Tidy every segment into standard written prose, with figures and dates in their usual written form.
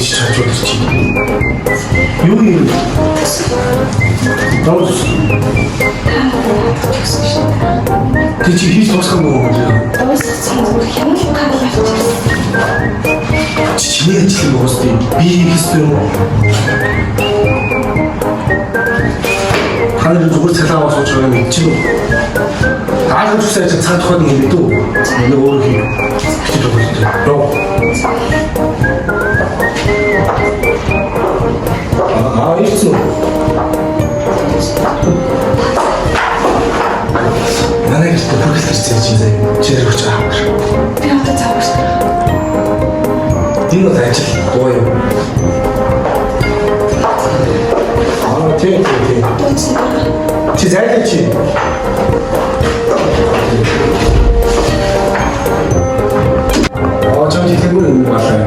гэж чадвар чи. Юу юм? Доос. Тэг чи хийж дуусгах юм уу? Дуусгасан зүгээр хямд кабел авчихсан. Чиний ажил юм уус тийм. Би хийхтэй юм уу? Ханаа зүгээр цалаа авах гэж байгаа юм чи юу? Аалж үсэж цаад хоод юм бид үү? Нэг өөр хий. Чи юу? Роо. Isso. Надо их попробовать сделать, через руку. Я вот это вот. Дина дайте, ой. Ты. Ты зайдете? 저 뒤에 있는 거 같아요.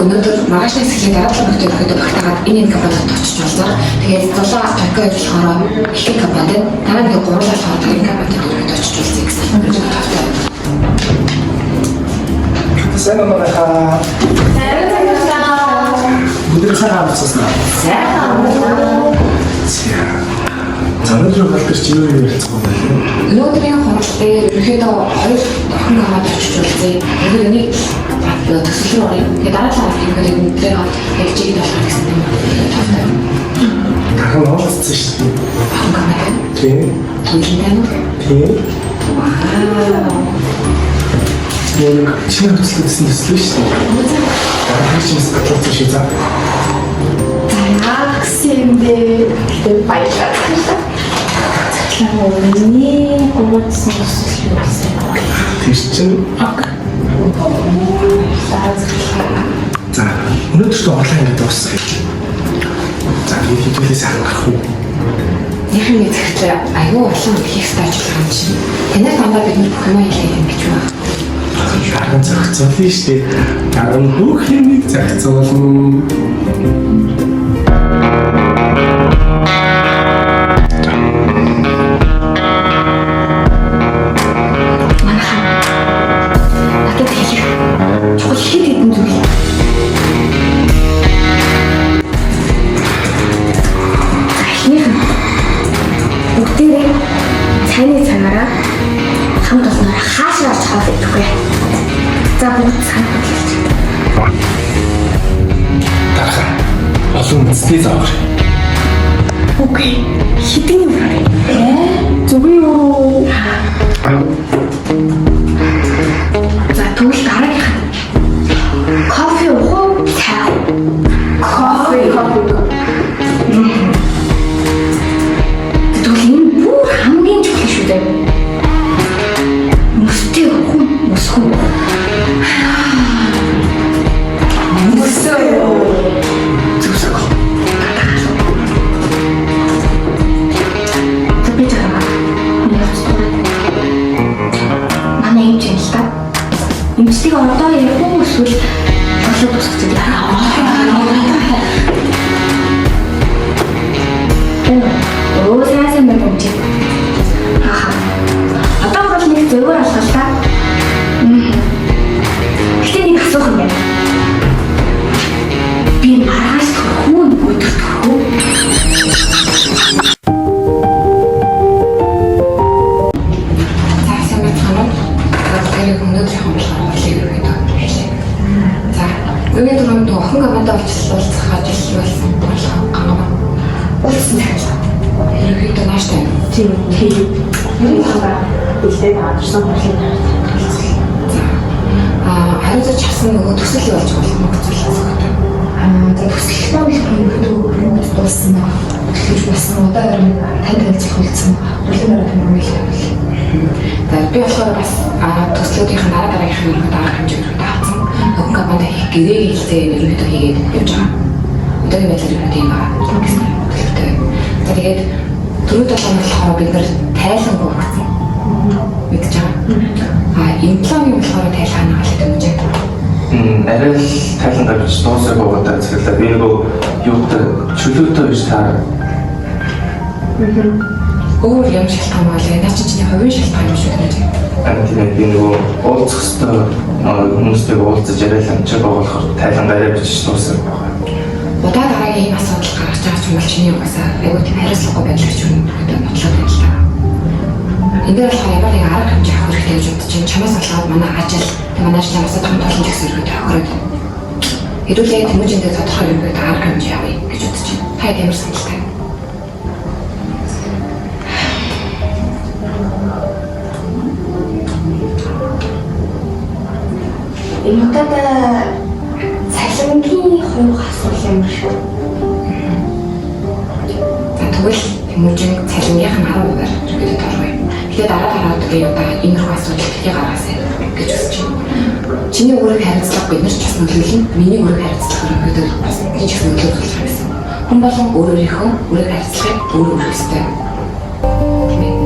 Өнөөдөр маргааш нэсгэлээ дараалал бүтээгдэхүүнтэй багтаагаад энэ компанид очиж боллоо. Тэгээд 7 Токио болохоор их компани дараа нь 3 болохоор энэ компанид очиж болсон гэсэн юм байна. Сайн байна. Бүгд сайн амтсан. Зандруу халтар чи юу юм хэлцэх юм бэ? Өнөөдрийн хурал дээр ерөөдөө 2 охин хамаад очиж болзээ. Өнөөдөр төсөл рүү орё. Тэгээд дараа нь ингээд өнөдрөө яг чигээр болох гэсэн юм байна. Дахин оолцсон шүү дээ. Охин хамаад. Тийм. Тийм. Тийм. Яг чиний төслөөсөн төслөө шүү дээ. Дараа нь чинь батлуулсан шүү заа. Аксимдээ баярлалаа. Миний гомдсон төсөл байсан. Тэр чинь за өнөөдөр орлоо ингэ дууссан. За би хэдүүлээ сайн гарах уу? Яхан мэдрэхлээр аюу олон хийх стаж байгаа юм чинь. Танай дандаа бид бүх юм хийх юм гэж байна. Харин зохицуулна шүү дээ. Харин бүх юмыг зохицуулна. Цайны цагаараа хамт олноор хаашаа чаад идэхгүй. За бүгд цаана хэлж. Дарха. Олон үстэй заах. Окей. Хитэн юм байна. Зүгэн юу? За тэгвэл дараагийнх. Кофе уу? Цай. Кофе. Хамгийн чухал шүү дээ. Мөстэй хүн мөсхөн. Мөсөө. Зүсэг. Тэпэжаа. Манай юм чинь л та. Имчтэг одоо ярих эсвэл болоод тусчих яа. Оо сайн байна юм чи. Одоо бол нэг зөвөр алхал та. Гэтэ нэг асуух юм байна. Би маргааш хүн өдөртөх үү? За сайн байна. Тэгээд өнөөдөр хамтлаг хэлээ. За өнөөдөр нь охин гамдаа уулзах ажил болсон болох гамаа. Уулзсан цаашаа. Ерөөхдөө нааштай. Тийм. Энэ хаваа билээ авчихсан болохыг хариуцаж часан нөгөө төсөл болж болох юм гэж байна. За төсөл маань их дууссан байна. Төлөж болсон удаа өрөө тань танилцуулсан. Үлэмээр тэмүүлээ. За би болохоор бас төслүүдийн дараагийнх нь дараах хэмжээгээр таацсан. Охин гамдаа хийх гэрээ хэлцээ ерөөхдөө хийгээд явж байгаа. Өдөөний байдлаар тийм байгаа. За тэгээд түрүүд болгоно болохоор бид нар тайлан буурсан. Мэдж байгаа. Имплант болохоор тайлан хаалт юм жаа. Арай л тайлан гарч дуусаагүй удаа зэрлээ. Би нөгөө юутай чөлөөтэй биш та. өөр юм шалтгаан бол наа чинь хувийн шалтгаан юм шиг байна. Тийм би нөгөө уулзах хэвээр хүмүүстэй уулзаж яриад амжаагаа болохоор тайлангаа яриад бичиж дуусах байгаа. Удаа дараагийн ийм асуудал гарч байгаа ч юм бол чиний угаасаа айгүй тийм хариуцлагагүй байдлаар ч юм бодлоо байна л та. Энд дээр болохоор ямар нэг арга хэмжээ авах хэрэгтэй гэж бодож чинь чамаас болоод манай ажил манай чамаас том толон жигс өргөд тохироод. Хэдүүлээ тэмүүжиндээ тодорхой юм гэдэг арга хэмжээ авъя гэж бодож чинь. Хай ямар саналтай. Энэ удаа цалингийн хувь асуул юм шүү. Тэгвэл тэмүүжин цалингийнх нь 10%-аар өргөдөд орвоо. Тэгэхээр дараа удаагийн удаа иймэрхүү асуудлыг гаргасаа гэж үзэж байна. Чиний үүрэг хариуцлага бид нар ч бас нөлөөлнө. Миний үүрэг хариуцлага өргөдөд бас энэ ч нөлөөлөх гэсэн. Хүн болгон өөрийнхөө үүрэг хариуцлагыг өөрөө өргөх ёстой. Тийм ээ.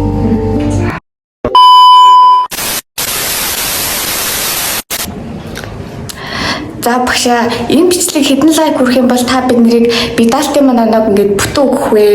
За багшаа энэ бичлэг хэдэн лайк хүрэх юм бол та биднийг бидалтын манаа нэг ингээд бүтэн өгөх вэ?